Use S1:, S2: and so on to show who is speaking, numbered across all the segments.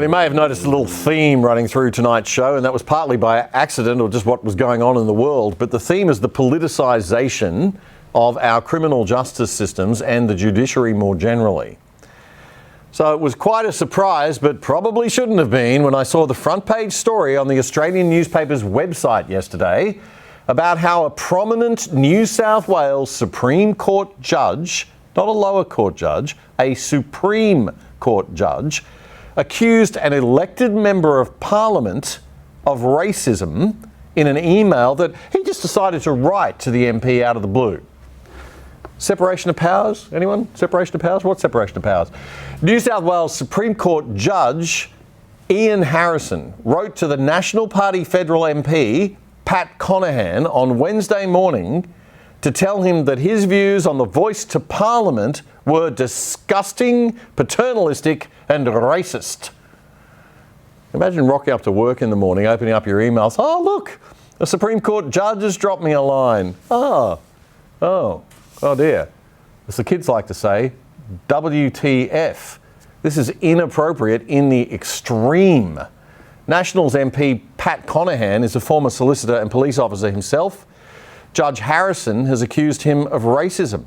S1: you may have noticed a little theme running through tonight's show, and that was partly by accident or just what was going on in the world. But the theme is the politicisation of our criminal justice systems and the judiciary more generally. So it was quite a surprise, but probably shouldn't have been, when I saw the front page story on the Australian newspaper's website yesterday about how a prominent New South Wales Supreme Court judge, not a lower court judge, a Supreme Court judge, accused an elected member of Parliament of racism in an email that he just decided to write to the MP out of the blue. Separation of powers? Anyone? Separation of powers? What's separation of powers? New South Wales Supreme Court Judge Ian Harrison wrote to the National Party federal MP Pat Conahan on Wednesday morning to tell him that his views on the voice to Parliament were disgusting, paternalistic and racist. Imagine rocking up to work in the morning, opening up your emails. Oh, look, the Supreme Court judge has dropped me a line. Oh dear. As the kids like to say, WTF. This is inappropriate in the extreme. Nationals MP Pat Conahan is a former solicitor and police officer himself. Judge Harrison has accused him of racism.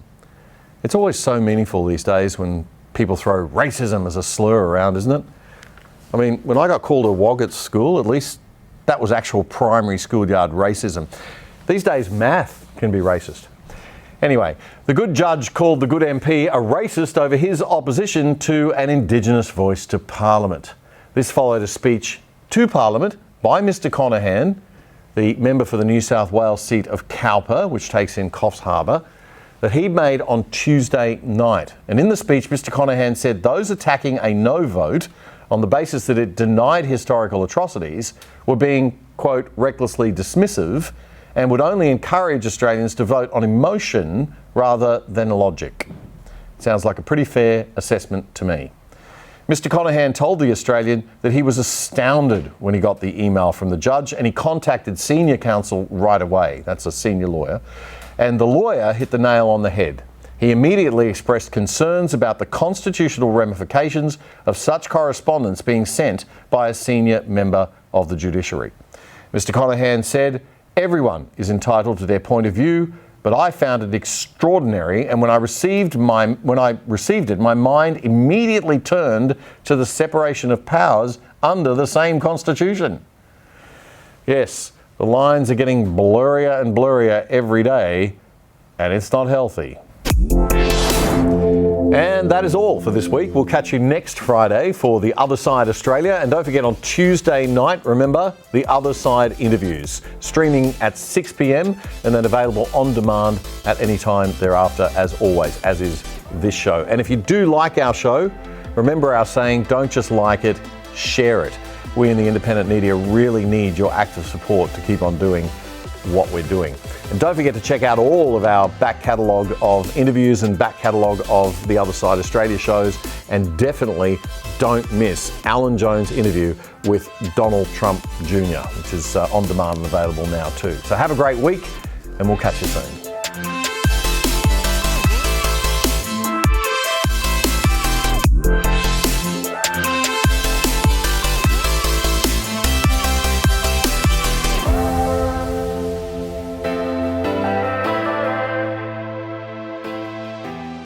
S1: It's always so meaningful these days when people throw racism as a slur around, isn't it? I mean, when I got called a wog at school, at least that was actual primary schoolyard racism. These days, math can be racist. Anyway, the good judge called the good MP a racist over his opposition to an Indigenous voice to Parliament. This followed a speech to Parliament by Mr Conahan, the member for the New South Wales seat of Cowper, which takes in Coffs Harbour, that he made on Tuesday night. And in the speech, Mr Conahan said those attacking a no vote on the basis that it denied historical atrocities were being, quote, recklessly dismissive and would only encourage Australians to vote on emotion rather than logic. Sounds like a pretty fair assessment to me. Mr Conahan told The Australian that he was astounded when he got the email from the judge, and he contacted senior counsel right away. That's a senior lawyer. And the lawyer hit the nail on the head. He immediately expressed concerns about the constitutional ramifications of such correspondence being sent by a senior member of the judiciary. Mr Conahan said, "Everyone is entitled to their point of view, but I found it extraordinary, and when I received it, my mind immediately turned to the separation of powers under the same constitution." Yes, the lines are getting blurrier and blurrier every day, and it's not healthy. And that is all for this week. We'll catch you next Friday for The Other Side Australia. And don't forget, on Tuesday night, remember, The Other Side interviews, streaming at 6 p.m. and then available on demand at any time thereafter, as always, as is this show. And if you do like our show, remember our saying, don't just like it, share it. We in the independent media really need your active support to keep on doing what we're doing. And don't forget to check out all of our back catalogue of interviews and back catalogue of the Other Side Australia shows. And definitely don't miss Alan Jones' interview with Donald Trump Jr., which is on demand and available now too. So have a great week, and we'll catch you soon.